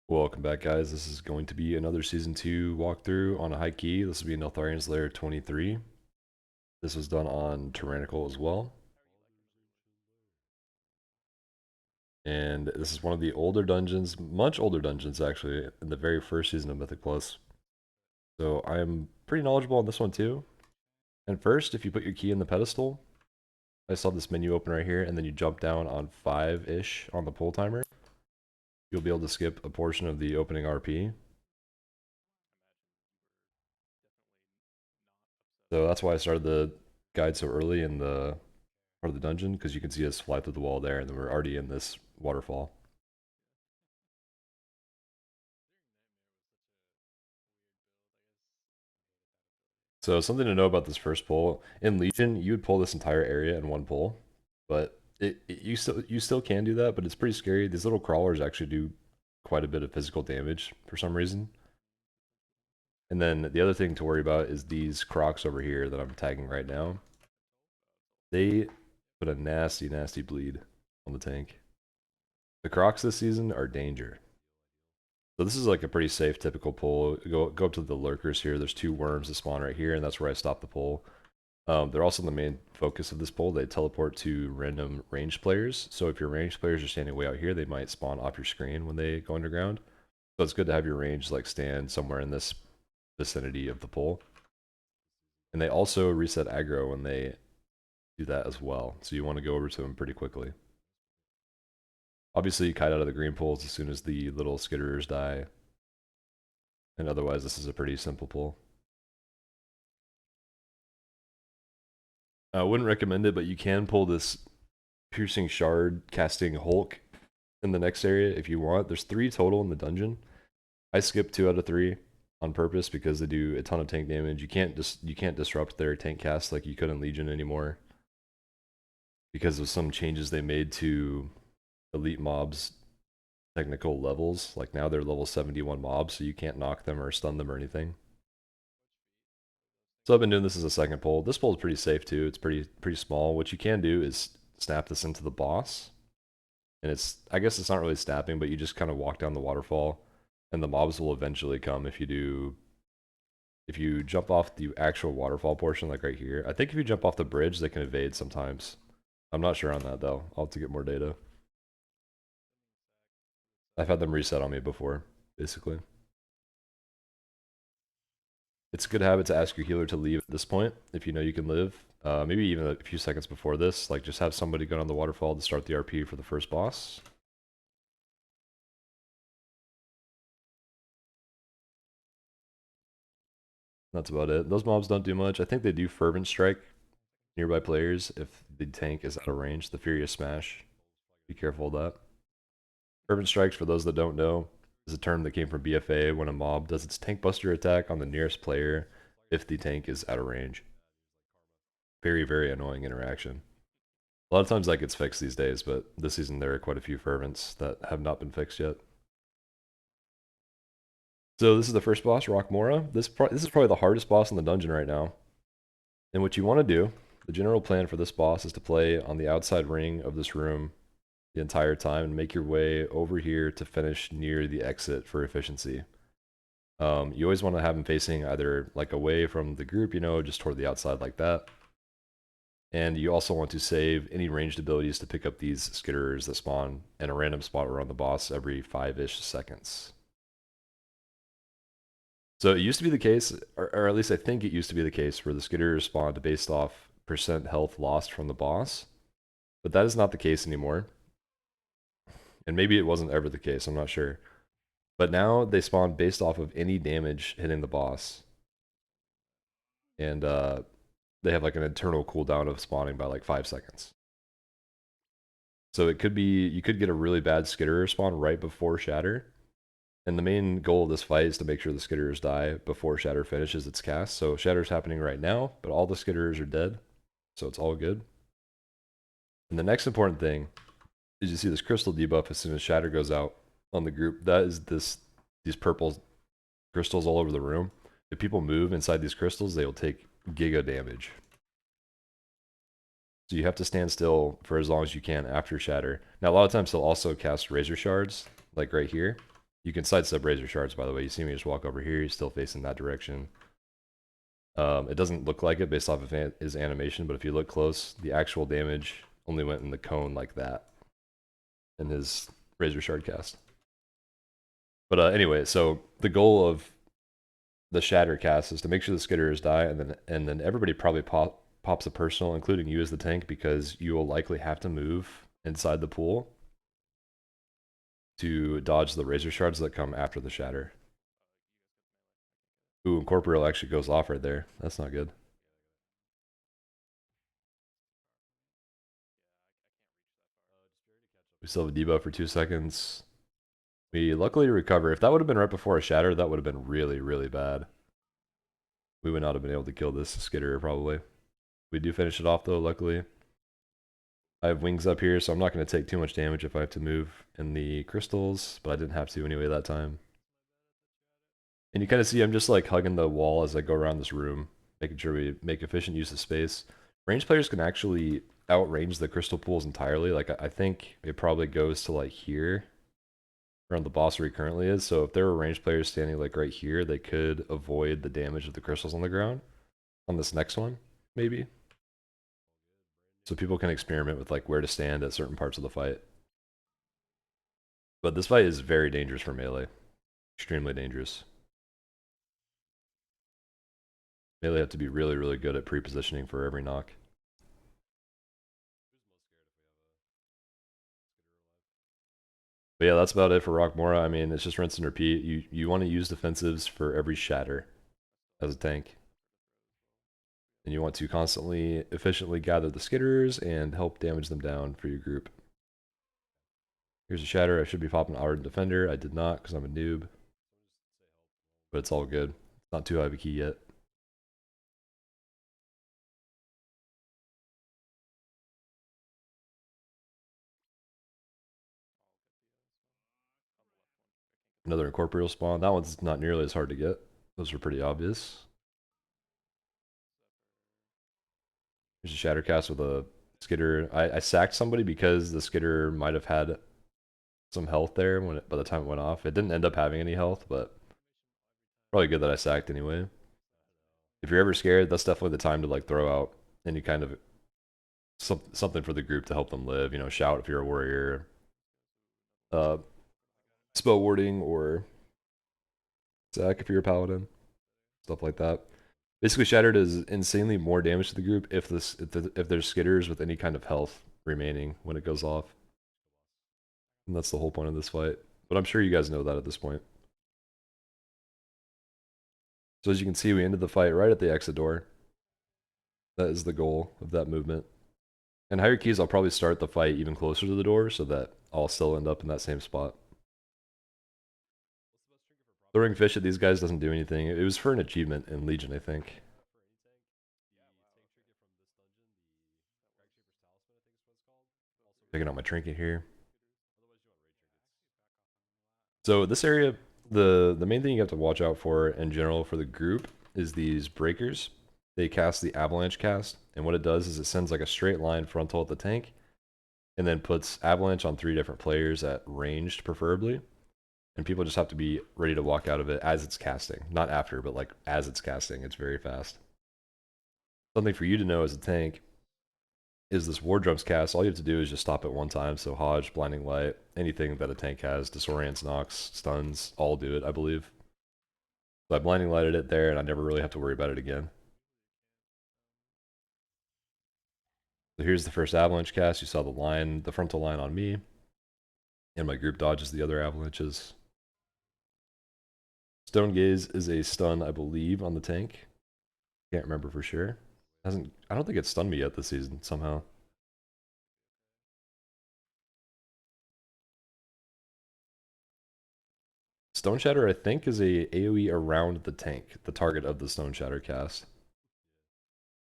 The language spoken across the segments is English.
Welcome back, guys. This is going to be another Season 2 walkthrough on a high key. This will be Neltharion's Lair 23. This was done on Tyrannical as well. And this is one of the older dungeons, much older dungeons actually, in the very first season of Mythic Plus. So I'm pretty knowledgeable on this one too. And first, if you put your key in the pedestal, I saw this menu open right here, and then you jump down on 5-ish on the pull timer. You'll be able to skip a portion of the opening RP. So that's why I started the guide so early in the part of the dungeon, because you can see us fly through the wall there, and then we're already in this waterfall. So something to know about this first pull. In Legion, you would pull this entire area in one pull, but you still can do that, but it's pretty scary. These little crawlers actually do quite a bit of physical damage for some reason. And then the other thing to worry about is these crocs over here that I'm tagging right now. They put a nasty, nasty bleed on the tank. The crocs this season are danger. So this is like a pretty safe typical pull. Go up to the lurkers here. There's two worms that spawn right here, and that's where I stop the pull. They're also the main focus of this pull. They teleport to random ranged players. So if your ranged players are standing way out here, they might spawn off your screen when they go underground. So it's good to have your range like stand somewhere in this vicinity of the pull. And they also reset aggro when they do that as well. So you want to go over to them pretty quickly. Obviously, you kite out of the green pulls as soon as the little skitterers die. And otherwise, this is a pretty simple pull. I wouldn't recommend it, but you can pull this Piercing Shard casting Hulk in the next area if you want. There's 3 total in the dungeon. I skipped 2 out of 3 on purpose because they do a ton of tank damage. You can't disrupt their tank cast like you could in Legion anymore because of some changes they made to elite mobs technical levels. Like now they're level 71 mobs, so you can't knock them or stun them or anything. So I've been doing this as a second pull. This pull is pretty safe too. It's pretty small. What you can do is snap this into the boss. And I guess it's not really snapping, but you just kind of walk down the waterfall and the mobs will eventually come if you jump off the actual waterfall portion, like right here. I think if you jump off the bridge, they can evade sometimes. I'm not sure on that though. I'll have to get more data. I've had them reset on me before, basically. It's a good habit to ask your healer to leave at this point if you know you can live. Maybe even a few seconds before this, like just have somebody go on the waterfall to start the RP for the first boss. That's about it. Those mobs don't do much. I think they do Fervent Strike nearby players if the tank is out of range. The Furious Smash. Be careful of that. Fervent Strikes, for those that don't know, is a term that came from BFA when a mob does its tank buster attack on the nearest player if the tank is out of range. Very, very annoying interaction. A lot of times that gets fixed these days, but this season there are quite a few fervents that have not been fixed yet. So this is the first boss, Rokmora. This is probably the hardest boss in the dungeon right now. And what you want to do, the general plan for this boss is to play on the outside ring of this room the entire time and make your way over here to finish near the exit for efficiency. You always want to have him facing either like away from the group, just toward the outside like that. And you also want to save any ranged abilities to pick up these skitterers that spawn in a random spot around the boss every 5-ish seconds. So it used to be the case, or at least I think it used to be the case, where the skitterers spawned based off percent health lost from the boss. But that is not the case anymore. And maybe it wasn't ever the case, I'm not sure. But now they spawn based off of any damage hitting the boss. And they have like an internal cooldown of spawning by like 5 seconds. So it could be, you could get a really bad skitterer spawn right before Shatter. And the main goal of this fight is to make sure the skitterers die before Shatter finishes its cast. So Shatter's happening right now, but all the skitterers are dead. So it's all good. And the next important thing is you see this crystal debuff as soon as Shatter goes out on the group. That is these purple crystals all over the room. If people move inside these crystals, they will take giga damage. So you have to stand still for as long as you can after Shatter. Now, a lot of times they'll also cast Razor Shards, like right here. You can sidestep Razor Shards, by the way. You see me just walk over here, he's still facing that direction. It doesn't look like it based off of his animation, but if you look close, the actual damage only went in the cone like that in his Razor Shard cast. But anyway, so the goal of the Shatter cast is to make sure the skitterers die, and then everybody probably pops a personal, including you as the tank, because you will likely have to move inside the pool to dodge the Razor Shards that come after the Shatter. Ooh, Incorporeal actually goes off right there. That's not good. We still have a debuff for 2 seconds. We luckily recover. If that would have been right before a Shatter, that would have been really, really bad. We would not have been able to kill this Skitterer, probably. We do finish it off, though, luckily. I have wings up here, so I'm not going to take too much damage if I have to move in the crystals, but I didn't have to anyway that time. And you kind of see I'm just like hugging the wall as I go around this room, making sure we make efficient use of space. Ranged players can actually outrange the crystal pools entirely. Like, I think it probably goes to like here, around the boss where he currently is. So if there were ranged players standing like right here, they could avoid the damage of the crystals on the ground on this next one, maybe. So people can experiment with like where to stand at certain parts of the fight. But this fight is very dangerous for melee. Extremely dangerous. Melee have to be really, really good at pre-positioning for every knock. But yeah, that's about it for Rokmora. I mean, it's just rinse and repeat. You want to use defensives for every shatter as a tank. And you want to constantly, efficiently gather the skitterers and help damage them down for your group. Here's a shatter. I should be popping Ardent Defender. I did not because I'm a noob. But it's all good. It's not too high of a key yet. Another Incorporeal spawn. That one's not nearly as hard to get. Those are pretty obvious. There's a Shattercast with a Skitter. I sacked somebody because the Skitter might have had some health there by the time it went off. It didn't end up having any health, but probably good that I sacked anyway. If you're ever scared, that's definitely the time to like throw out any kind of something for the group to help them live. You know, shout if you're a warrior, uh, spell warding, or sack if you're a paladin, stuff like that. Basically, Shattered does insanely more damage to the group if there's skitters with any kind of health remaining when it goes off. And that's the whole point of this fight. But I'm sure you guys know that at this point. So as you can see, we ended the fight right at the exit door. That is the goal of that movement. And higher keys, I'll probably start the fight even closer to the door so that I'll still end up in that same spot. Throwing fish at these guys doesn't do anything. It was for an achievement in Legion, I think. Picking out my trinket here. So this area, the main thing you have to watch out for in general for the group is these breakers. They cast the avalanche cast, and what it does is it sends like a straight line frontal at the tank, and then puts avalanche on 3 different players at ranged, preferably. And people just have to be ready to walk out of it as it's casting. Not after, but like as it's casting. It's very fast. Something for you to know as a tank is this War Drums cast. All you have to do is just stop it one time. So Hodge, Blinding Light, anything that a tank has, Disorients, Knocks, Stuns, all do it, I believe. So I Blinding Lighted it there, and I never really have to worry about it again. So here's the first Avalanche cast. You saw the line, the frontal line on me. And my group dodges the other avalanches. Stone Gaze is a stun, I believe, on the tank. Can't remember for sure. I don't think it's stunned me yet this season, somehow. Stone Shatter, I think, is a AoE around the tank, the target of the Stone Shatter cast.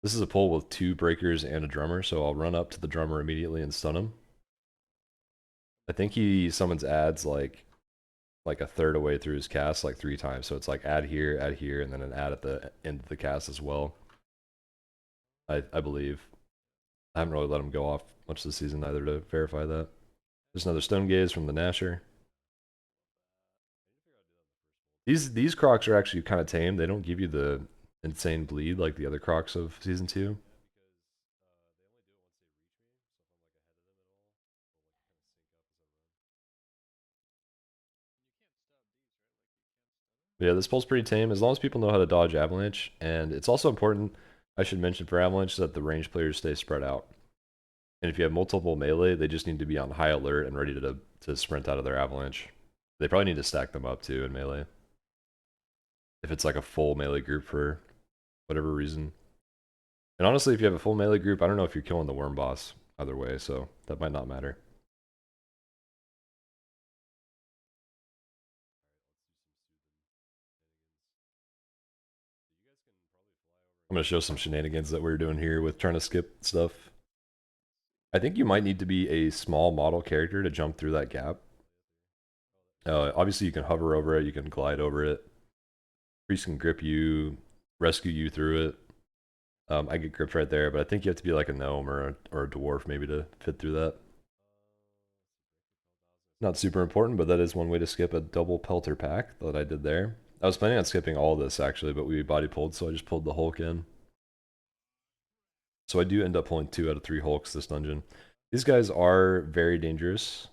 This is a pull with 2 breakers and a drummer, so I'll run up to the drummer immediately and stun him. I think he summons adds like a third away through his cast, like 3 times. So it's like add here, and then an add at the end of the cast as well. I believe. I haven't really let him go off much this season either to verify that. There's another Stone Gaze from the Nasher. These Crocs are actually kind of tame. They don't give you the insane bleed like the other Crocs of Season 2. But yeah, this pole's pretty tame as long as people know how to dodge Avalanche. And it's also important, I should mention for Avalanche, that the range players stay spread out. And if you have multiple melee, they just need to be on high alert and ready to sprint out of their Avalanche. They probably need to stack them up too in melee. If it's like a full melee group for whatever reason. And honestly, if you have a full melee group, I don't know if you're killing the worm boss either way, so that might not matter. I'm gonna show some shenanigans that we're doing here with trying to skip stuff. I think you might need to be a small model character to jump through that gap. Obviously, you can hover over it, you can glide over it. Priest can grip you, rescue you through it. I get gripped right there, but I think you have to be like a gnome or a dwarf maybe to fit through that. Not super important, but that is one way to skip a double pelter pack that I did there. I was planning on skipping all this actually, but we body pulled, so I just pulled the Hulk in. So I do end up pulling 2 out of 3 Hulks this dungeon. These guys are very dangerous.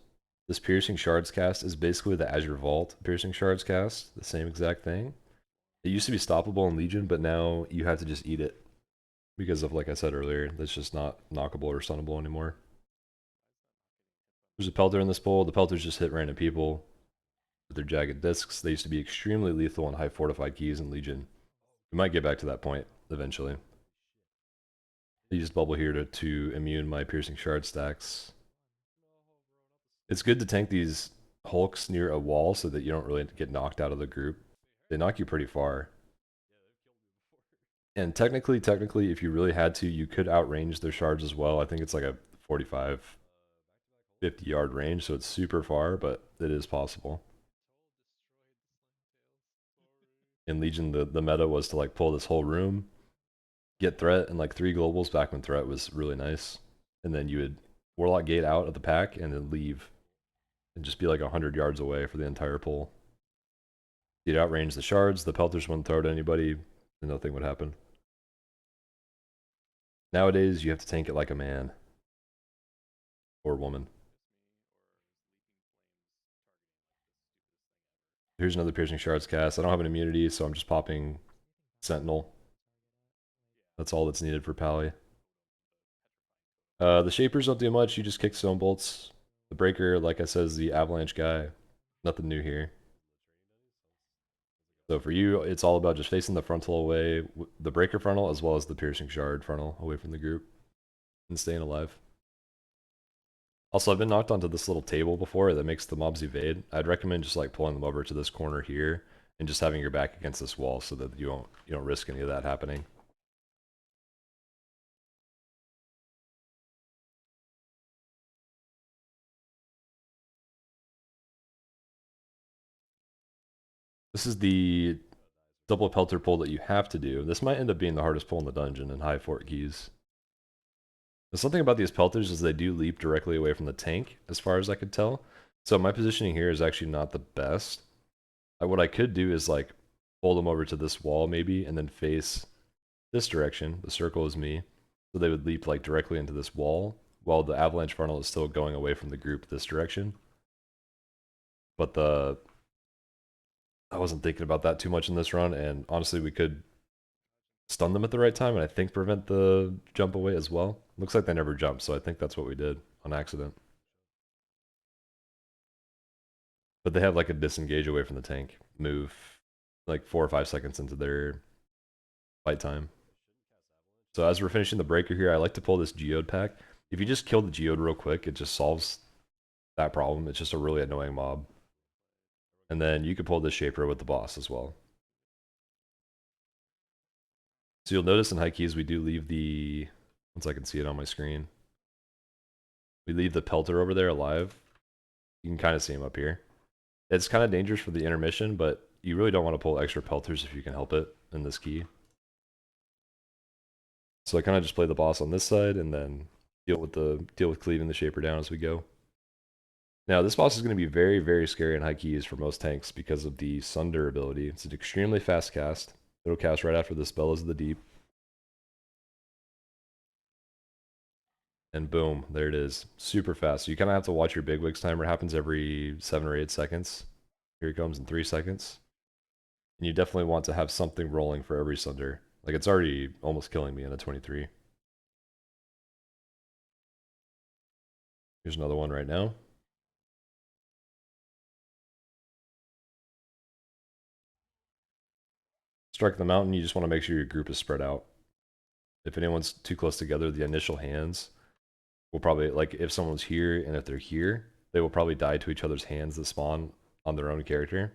This Piercing Shards cast is basically the Azure Vault Piercing Shards cast, the same exact thing. It used to be stoppable in Legion, but now you have to just eat it. Because of, like I said earlier, that's just not knockable or stunnable anymore. There's a Pelter in this bowl. The Pelters just hit random people with their jagged discs. They used to be extremely lethal on high fortified keys in Legion. We might get back to that point eventually. I used bubble here to immune my piercing shard stacks. It's good to tank these hulks near a wall so that you don't really get knocked out of the group. They knock you pretty far. And technically, if you really had to, you could outrange their shards as well. I think it's like a 45, 50 yard range, so it's super far, but it is possible. In Legion, the meta was to like pull this whole room, get Threat and like 3 globals back when Threat was really nice. And then you would Warlock Gate out of the pack and then leave and just be like 100 yards away for the entire pull. You'd outrange the shards, the pelters wouldn't throw to anybody, and nothing would happen. Nowadays, you have to tank it like a man. Or woman. Here's another Piercing Shards cast. I don't have an immunity, so I'm just popping Sentinel. That's all that's needed for Pally. The Shapers don't do much, you just kick Stone Bolts. The Breaker, like I said, is the Avalanche guy. Nothing new here. So for you, it's all about just facing the frontal away, the Breaker frontal, as well as the Piercing Shard frontal away from the group, and staying alive. Also, I've been knocked onto this little table before that makes the mobs evade. I'd recommend just like pulling them over to this corner here and just having your back against this wall so that you don't risk any of that happening. This is the double pelter pull that you have to do. This might end up being the hardest pull in the dungeon in high fort keys. There's something about these pelters is they do leap directly away from the tank, as far as I could tell. So my positioning here is actually not the best. What I could do is like pull them over to this wall maybe, and then face this direction. The circle is me. So they would leap like directly into this wall, while the avalanche frontal is still going away from the group this direction. But I wasn't thinking about that too much in this run, and honestly we could stun them at the right time and I think prevent the jump away as well. Looks like they never jumped, so I think that's what we did on accident. But they have like a disengage away from the tank move like 4 or 5 seconds into their fight time. So as we're finishing the breaker here, I like to pull this geode pack. If you just kill the geode real quick, it just solves that problem. It's just a really annoying mob. And then you can pull this shaper with the boss as well. So you'll notice in high keys we do leave the, once I can see it on my screen, we leave the pelter over there alive. You can kind of see him up here. It's kind of dangerous for the intermission, but you really don't want to pull extra pelters if you can help it in this key. So I kind of just play the boss on this side and then deal with cleaving the shaper down as we go. Now, this boss is going to be very, very scary in high keys for most tanks because of the Sunder ability. It's an extremely fast cast. It'll cast right after the Bellows of the Deep. And boom, there it is. Super fast. So you kind of have to watch your bigwigs timer. It happens every 7 or 8 seconds. Here it comes in 3 seconds. And you definitely want to have something rolling for every Sunder. Like, it's already almost killing me in a 23. Here's another one right now. Strike the mountain, you just want to make sure your group is spread out. If anyone's too close together, the initial hands will probably, like, if someone's here and if they're here, they will probably die to each other's hands that spawn on their own character.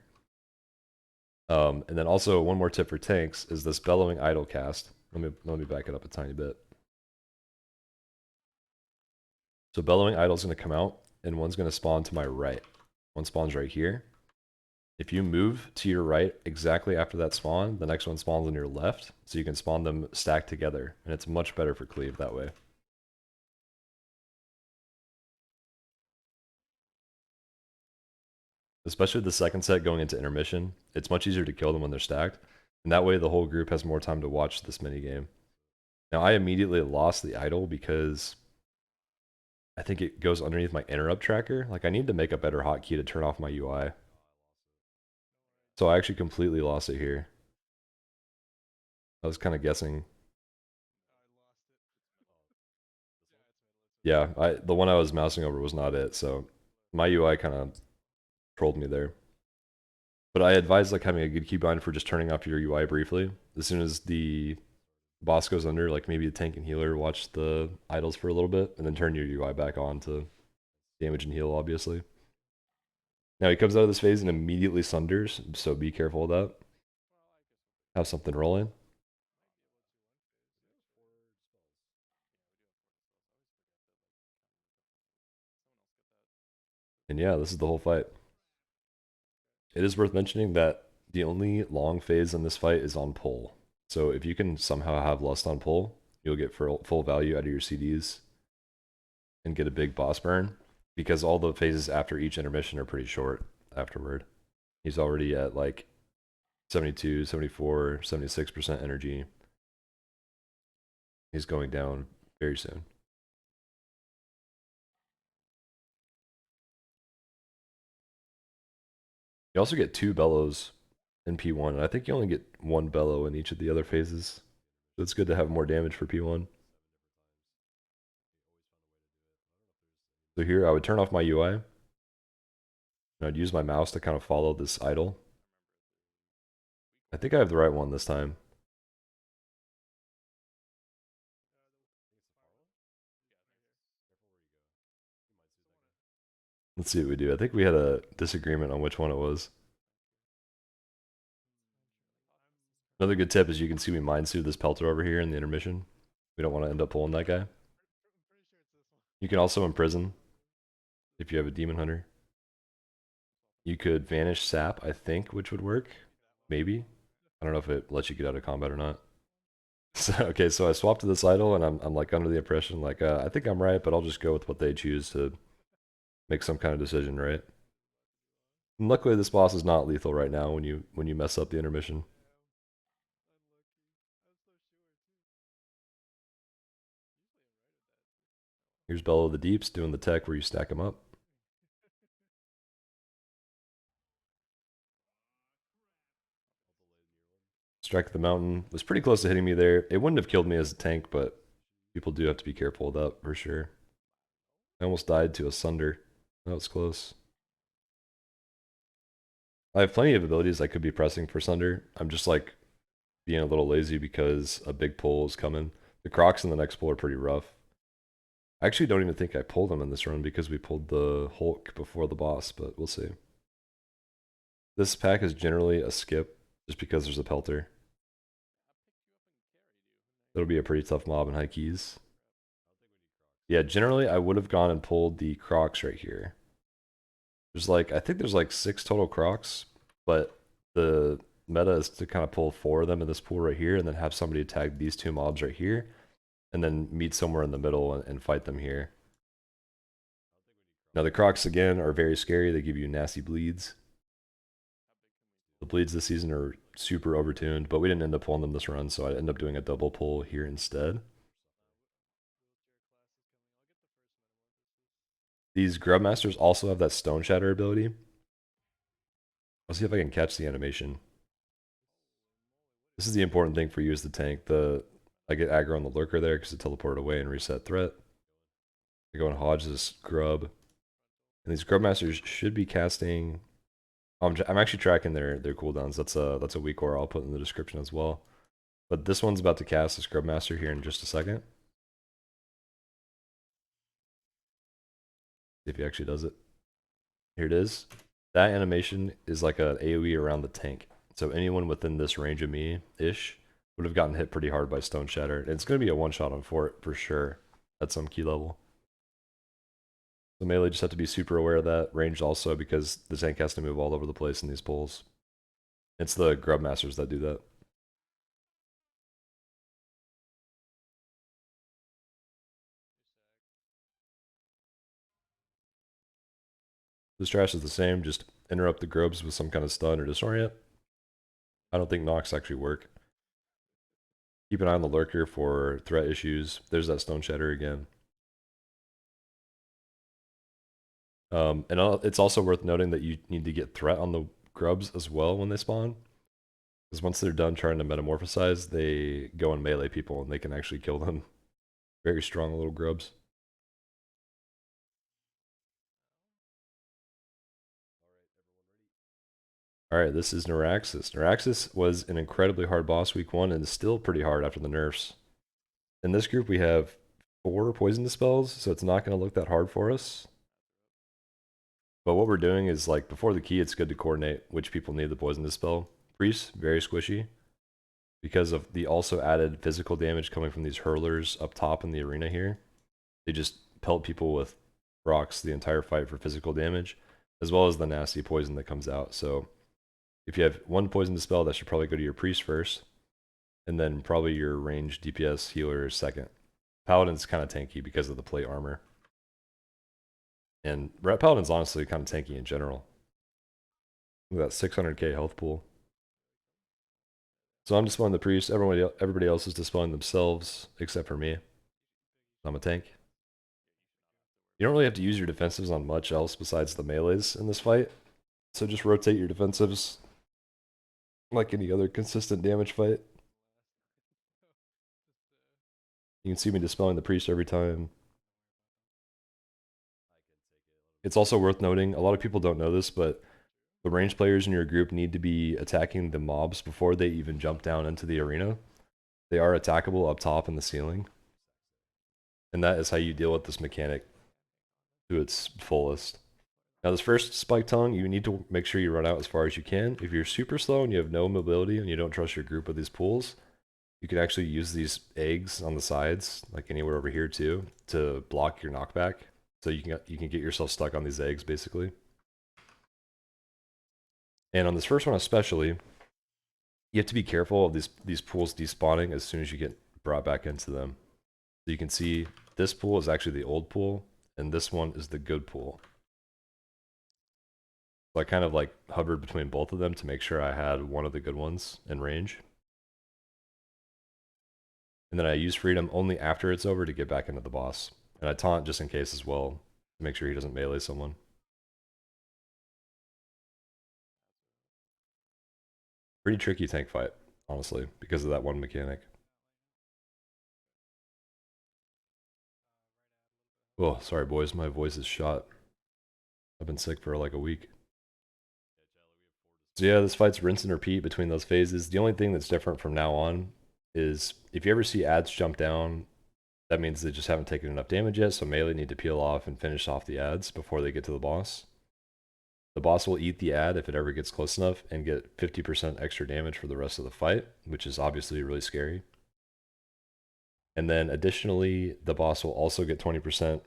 And then also one more tip for tanks is this bellowing idol cast. Let me back it up a tiny bit. So bellowing idol's going to come out, and one's going to spawn to my right. One spawns right here. If you move to your right exactly after that spawn, the next one spawns on your left, so you can spawn them stacked together, and it's much better for cleave that way. Especially the second set going into intermission, it's much easier to kill them when they're stacked, and that way the whole group has more time to watch this minigame. Now I immediately lost the idol because I think it goes underneath my interrupt tracker. Like, I need to make a better hotkey to turn off my UI. So I actually completely lost it here. I was kind of guessing. Yeah, the one I was mousing over was not it, so my UI kind of trolled me there. But I advise like having a good keybind for just turning off your UI briefly. As soon as the boss goes under, like maybe the tank and healer, watch the idols for a little bit, and then turn your UI back on to damage and heal, obviously. Now he comes out of this phase and immediately sunders, so be careful of that. Have something rolling. And yeah, this is the whole fight. It is worth mentioning that the only long phase in this fight is on pull. So if you can somehow have Lust on pull, you'll get full value out of your CDs and get a big boss burn, because all the phases after each intermission are pretty short afterward. He's already at like 72, 74, 76% energy. He's going down very soon. You also get 2 bellows in P1, and I think you only get 1 bellow in each of the other phases. So it's good to have more damage for P1. So here I would turn off my UI, and I'd use my mouse to kind of follow this idol. I think I have the right one this time. Let's see what we do. I think we had a disagreement on which one it was. Another good tip is you can see we mind suit this pelter over here in the intermission. We don't want to end up pulling that guy. You can also imprison if you have a demon hunter. You could vanish sap, I think, which would work. Maybe. I don't know if it lets you get out of combat or not. So, okay, so I swapped to this idol, and I'm like under the impression like I think I'm right, but I'll just go with what they choose to make some kind of decision, right? And luckily, this boss is not lethal right now when you mess up the intermission. Here's Bellow of the Deeps doing the tech where you stack them up. Strike the Mountain was pretty close to hitting me there. It wouldn't have killed me as a tank, but people do have to be careful of that for sure. I almost died to a Sunder. That was close. I have plenty of abilities I could be pressing for Sunder. I'm just like being a little lazy because a big pull is coming. The Crocs in the next pull are pretty rough. I actually don't even think I pulled them in this run because we pulled the Hulk before the boss, but we'll see. This pack is generally a skip just because there's a Pelter. It'll be a pretty tough mob in high keys. Yeah, generally I would have gone and pulled the Crocs right here. There's like, I think there's like 6 total Crocs, but the meta is to kind of pull 4 of them in this pool right here and then have somebody tag these 2 mobs right here and then meet somewhere in the middle and fight them here. Now the Crocs again are very scary. They give you nasty bleeds. The bleeds this season are super overtuned, but we didn't end up pulling them this run, so I ended up doing a double pull here instead. These Grubmasters also have that Stone Shatter ability. I'll see if I can catch the animation. This is the important thing for you as the tank. I get aggro on the Lurker there because it teleported away and reset threat. I go and Hodge this Grub. And these Grubmasters should be casting... I'm actually tracking their cooldowns. That's a weak core I'll put in the description as well. But this one's about to cast this Grubmaster here in just a second. See if he actually does it. Here it is. That animation is like an AoE around the tank. So anyone within this range of me-ish would have gotten hit pretty hard by Stone Shatter. And it's going to be a one-shot on Fort for sure at some key level. So melee just have to be super aware of that. Ranged also because the tank has to move all over the place in these pulls. It's the Grubmasters that do that. This trash is the same, just interrupt the Grubs with some kind of stun or disorient. I don't think knocks actually work. Keep an eye on the Lurker for threat issues. There's that Stone Shatter again. It's also worth noting that you need to get threat on the Grubs as well when they spawn. Because once they're done trying to metamorphosize, they go and melee people and they can actually kill them. Very strong little Grubs. Alright, this is Naraxas. Naraxas was an incredibly hard boss week 1 and is still pretty hard after the nerfs. In this group we have 4 poison dispels, so it's not going to look that hard for us. But what we're doing is, like, before the key, it's good to coordinate which people need the poison dispel. Priest, very squishy, because of the also added physical damage coming from these hurlers up top in the arena here. They just pelt people with rocks the entire fight for physical damage, as well as the nasty poison that comes out. So if you have 1 poison dispel, that should probably go to your priest first, and then probably your ranged DPS healer second. Paladin's kind of tanky because of the plate armor. And Rat Paladin's honestly kind of tanky in general. Look at that 600k health pool. So I'm dispelling the priest. Everybody else is dispelling themselves, except for me. I'm a tank. You don't really have to use your defensives on much else besides the melees in this fight. So just rotate your defensives like any other consistent damage fight. You can see me dispelling the priest every time. It's also worth noting, a lot of people don't know this, but the ranged players in your group need to be attacking the mobs before they even jump down into the arena. They are attackable up top in the ceiling. And that is how you deal with this mechanic to its fullest. Now this first spike tongue, you need to make sure you run out as far as you can. If you're super slow and you have no mobility and you don't trust your group with these pools, you can actually use these eggs on the sides, like anywhere over here too, to block your knockback. So you can get yourself stuck on these eggs basically. And on this first one especially, you have to be careful of these pools despawning as soon as you get brought back into them. So you can see this pool is actually the old pool, and this one is the good pool. So I kind of like hovered between both of them to make sure I had one of the good ones in range. And then I use freedom only after it's over to get back into the boss. And I taunt just in case as well, to make sure he doesn't melee someone. Pretty tricky tank fight, honestly, because of that one mechanic. Oh, sorry boys, my voice is shot. I've been sick for like a week. So yeah, this fight's rinse and repeat between those phases. The only thing that's different from now on is if you ever see ads jump down, that means they just haven't taken enough damage yet, so melee need to peel off and finish off the ads before they get to the boss. The boss will eat the ad if it ever gets close enough and get 50% extra damage for the rest of the fight, which is obviously really scary. And then additionally, the boss will also get 20%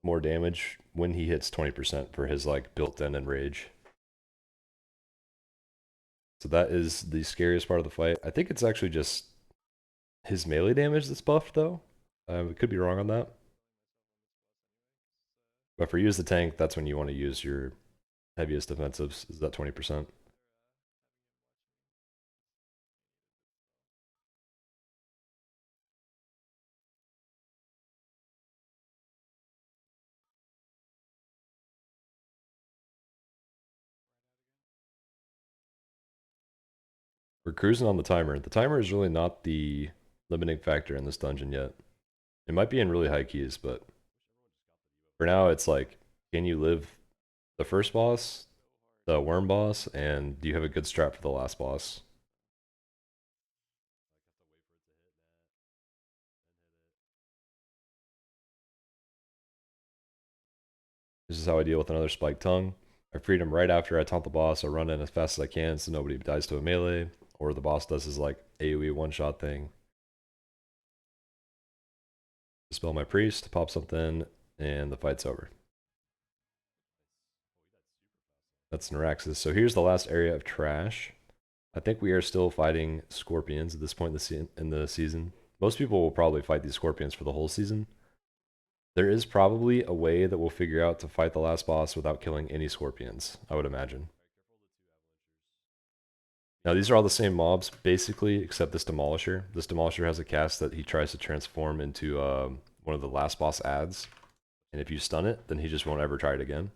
more damage when he hits 20% for his like built-in enrage. So that is the scariest part of the fight. I think it's actually just his melee damage that's buffed though. We could be wrong on that. But for you as the tank, that's when you want to use your heaviest defensives, is that 20%. We're cruising on the timer. The timer is really not the limiting factor in this dungeon yet. It might be in really high keys, but for now it's like, can you live the first boss, the worm boss, and do you have a good strat for the last boss? This is how I deal with another spiked tongue. I freed him right after I taunt the boss. I run in as fast as I can so nobody dies to a melee, or the boss does his like AoE one-shot thing. Dispel my priest, pop something, and the fight's over. That's Naraxas. So here's the last area of trash. I think we are still fighting scorpions at this point in the season. Most people will probably fight these scorpions for the whole season. There is probably a way that we'll figure out to fight the last boss without killing any scorpions, I would imagine. Now these are all the same mobs, basically, except this Demolisher. This Demolisher has a cast that he tries to transform into one of the last boss ads. And if you stun it, then he just won't ever try it again.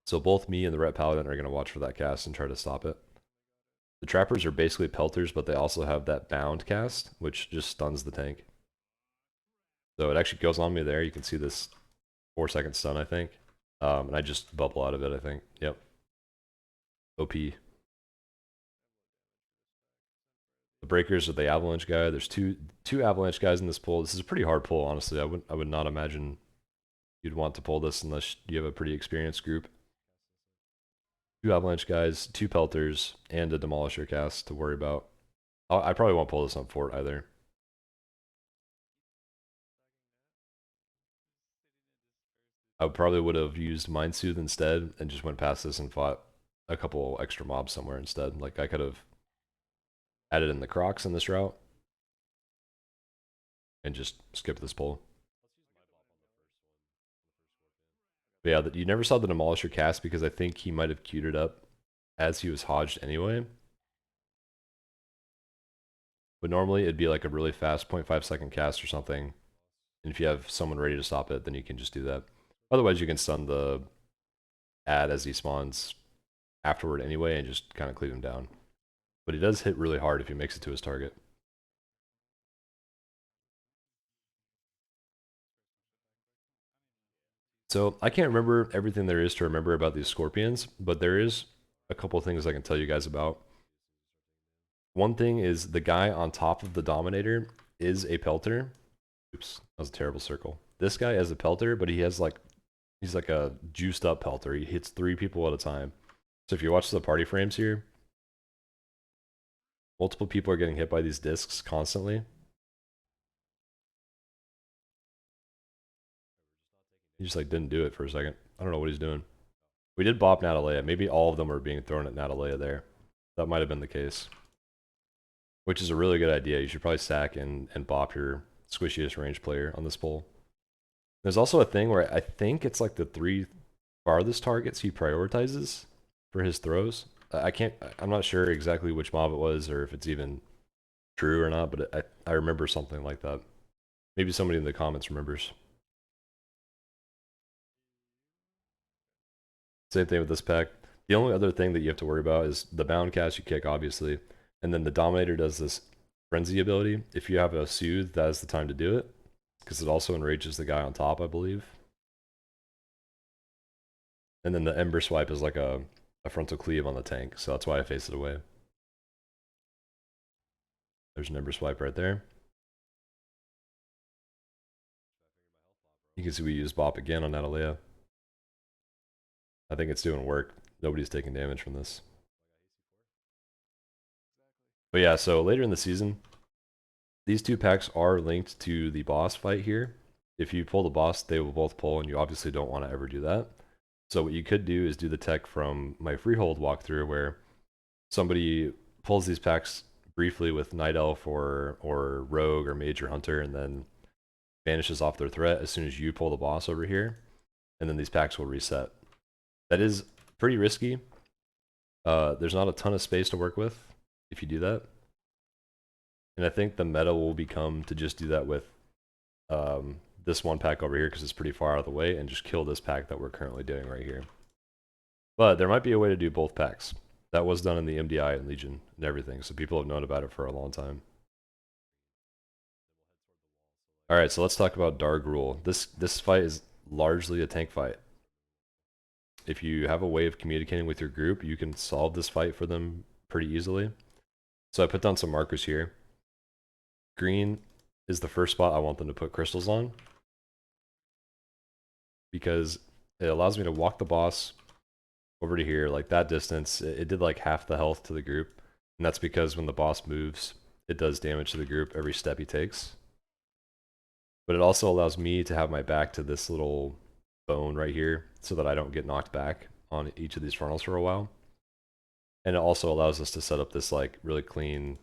So both me and the Ret Paladin are going to watch for that cast and try to stop it. The Trappers are basically pelters, but they also have that bound cast, which just stuns the tank. So it actually goes on me there. You can see this 4-second stun, I think. And I just bubble out of it, I think. Yep. OP. The breakers are the avalanche guy. There's two avalanche guys in this pull. This is a pretty hard pull, honestly. I would not imagine you'd want to pull this unless you have a pretty experienced group. 2 avalanche guys, 2 pelters, and a demolisher cast to worry about. I probably won't pull this on fort either. I probably would have used Mind Soothe instead and just went past this and fought a couple extra mobs somewhere instead. Like I could have added in the Crocs in this route and just skipped this pull. But yeah, you never saw the Demolisher cast because I think he might have queued it up as he was hodged anyway. But normally it'd be like a really fast 0.5-second cast or something. And if you have someone ready to stop it, then you can just do that. Otherwise, you can stun the ad as he spawns afterward anyway and just kind of cleave him down. But he does hit really hard if he makes it to his target. So I can't remember everything there is to remember about these scorpions, but there is a couple things I can tell you guys about. One thing is the guy on top of the Dominator is a pelter. Oops, that was a terrible circle. This guy is a pelter, but he's like a juiced up pelter. He hits 3 people at a time. So if you watch the party frames here, multiple people are getting hit by these discs constantly. He just like didn't do it for a second. I don't know what he's doing. We did bop Natalea. Maybe all of them were being thrown at Natalea there. That might have been the case. Which is a really good idea. You should probably sack and bop your squishiest range player on this pull. There's also a thing where I think it's like the 3 farthest targets he prioritizes for his throws. I'm not sure exactly which mob it was or if it's even true or not, but I remember something like that. Maybe somebody in the comments remembers. Same thing with this pack. The only other thing that you have to worry about is the bound cast you kick, obviously. And then the Dominator does this frenzy ability. If you have a soothe, that is the time to do it. Because it also enrages the guy on top, I believe. And then the Ember Swipe is like a frontal cleave on the tank, so that's why I face it away. There's an Ember Swipe right there. You can see we use Bop again on Natalea. I think it's doing work. Nobody's taking damage from this. But yeah, so later in the season, these 2 packs are linked to the boss fight here. If you pull the boss, they will both pull, and you obviously don't want to ever do that. So what you could do is do the tech from my Freehold walkthrough where somebody pulls these packs briefly with Night Elf or Rogue or Mage or Hunter and then vanishes off their threat as soon as you pull the boss over here. and then these packs will reset. That is pretty risky. There's not a ton of space to work with if you do that. And I think the meta will become to just do that with this one pack over here because it's pretty far out of the way, and just kill this pack that we're currently doing right here. But there might be a way to do both packs. That was done in the MDI and Legion and everything, so people have known about it for a long time. Alright, so let's talk about Dargrul. This fight is largely a tank fight. If you have a way of communicating with your group, you can solve this fight for them pretty easily. So I put down some markers here. Green is the first spot I want them to put crystals on, because it allows me to walk the boss over to here, like that distance. It did like half the health to the group, and that's because when the boss moves, it does damage to the group every step he takes. But it also allows me to have my back to this little bone right here so that I don't get knocked back on each of these frontals for a while. And it also allows us to set up this like really clean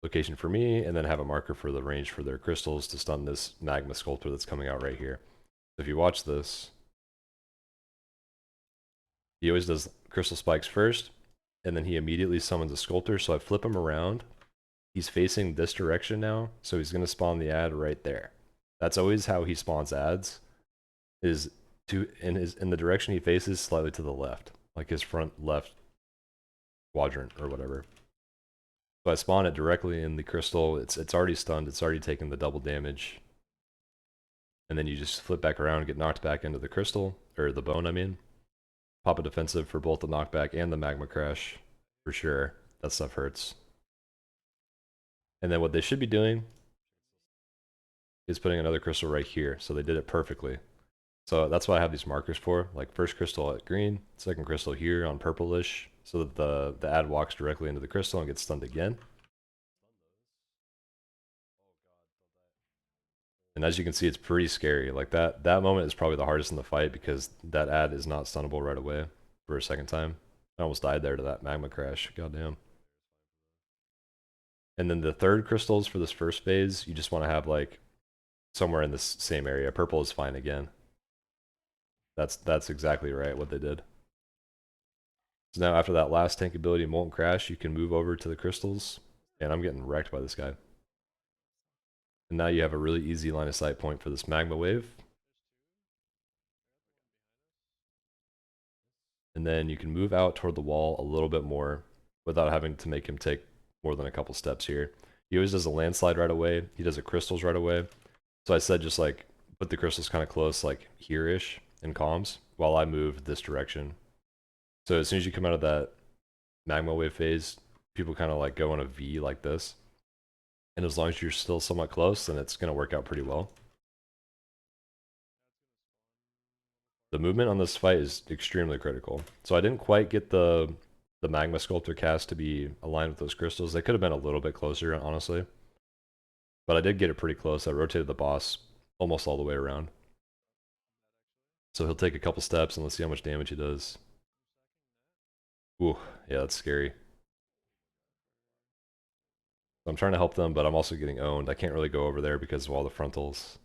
location for me, and then have a marker for the range for their crystals to stun this magma sculptor that's coming out right here. So if you watch this, he always does crystal spikes first, and then he immediately summons a sculptor. So I flip him around. He's facing this direction now, so he's going to spawn the ad right there. That's always how he spawns ads, is in the direction he faces, slightly to the left, like his front left quadrant or whatever. So I spawn it directly in the crystal. It's already stunned. It's already taken the double damage. And then you just flip back around and get knocked back into the crystal, or the bone, I mean. Pop a defensive for both the knockback and the magma crash, for sure. That stuff hurts. And then what they should be doing is putting another crystal right here. So they did it perfectly. So that's what I have these markers for. Like first crystal at green, second crystal here on purplish, so that the ad walks directly into the crystal and gets stunned again. And as you can see, it's pretty scary. Like that moment is probably the hardest in the fight, because that ad is not stunnable right away for a second time. I almost died there to that magma crash. Goddamn. And then the third crystals for this first phase, you just want to have like somewhere in this same area. Purple is fine again. That's exactly right what they did. So now after that last tank ability, Molten Crash, you can move over to the crystals. And I'm getting wrecked by this guy. And now you have a really easy line of sight point for this magma wave. And then you can move out toward the wall a little bit more without having to make him take more than a couple steps here. He always does a landslide right away. He does a crystals right away. So I said just like put the crystals kind of close, like here-ish in comms, while I move this direction. So as soon as you come out of that magma wave phase, people kind of like go in a V like this. And as long as you're still somewhat close, then it's going to work out pretty well. The movement on this fight is extremely critical. So I didn't quite get the magma sculptor cast to be aligned with those crystals. They could have been a little bit closer, honestly. But I did get it pretty close. I rotated the boss almost all the way around. So he'll take a couple steps, and let's see how much damage he does. Ooh, yeah, that's scary. I'm trying to help them, but I'm also getting owned. I can't really go over there because of all the frontals.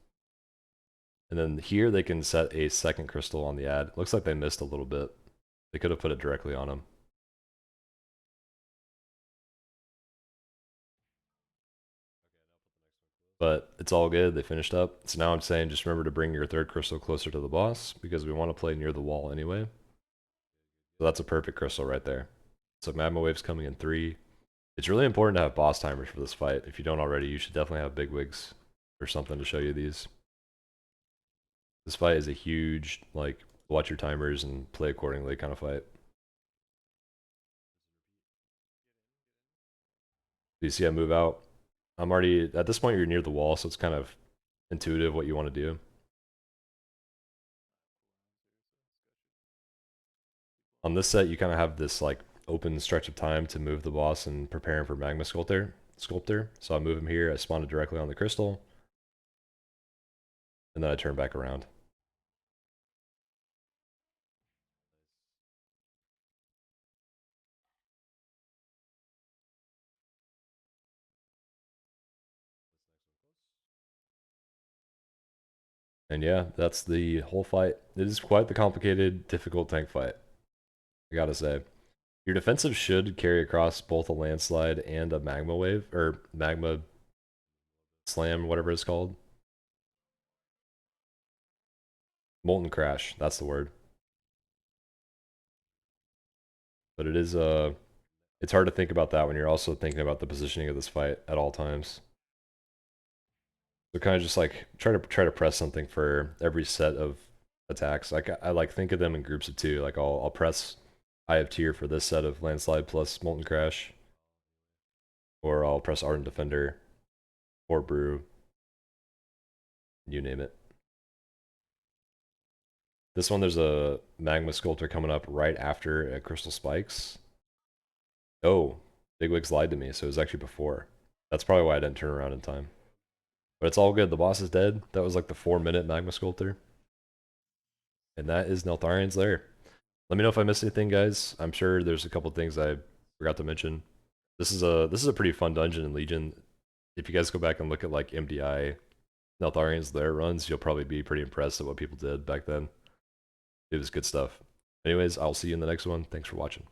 And then here they can set a second crystal on the ad. Looks like they missed a little bit. They could have put it directly on him. But it's all good. They finished up. So now I'm saying just remember to bring your third crystal closer to the boss, because we want to play near the wall anyway. So that's a perfect crystal right there. So magma wave's coming in 3. It's really important to have boss timers for this fight. If you don't already, you should definitely have bigwigs or something to show you these. This fight is a huge, like, watch your timers and play accordingly kind of fight. So you see I move out. I'm already, at this point you're near the wall, so it's kind of intuitive what you want to do. On this set, you kind of have this like open stretch of time to move the boss and prepare him for magma sculptor. So I move him here, I spawn it directly on the crystal, and then I turn back around. And yeah, that's the whole fight. It is quite the complicated, difficult tank fight, I gotta say. Your defensive should carry across both a landslide and a magma wave, or magma slam, whatever it's called. Molten crash, that's the word. But it is it's hard to think about that when you're also thinking about the positioning of this fight at all times. So kind of just like try to press something for every set of attacks. Like I like think of them in groups of two. Like I'll press I have tier for this set of landslide plus molten crash, or I'll press ardent defender or brew, you name it. This one there's a magma sculptor coming up right after crystal spikes. Oh, Bigwig's lied to me, so it was actually before. That's probably why I didn't turn around in time. But it's all good. The boss is dead. That was like the 4-minute magma sculptor. And that is Neltharion's Lair. Let me know if I missed anything, guys. I'm sure there's a couple things I forgot to mention. This is a pretty fun dungeon in Legion. If you guys go back and look at like MDI Neltharion's Lair runs, you'll probably be pretty impressed at what people did back then. It was good stuff. Anyways, I'll see you in the next one. Thanks for watching.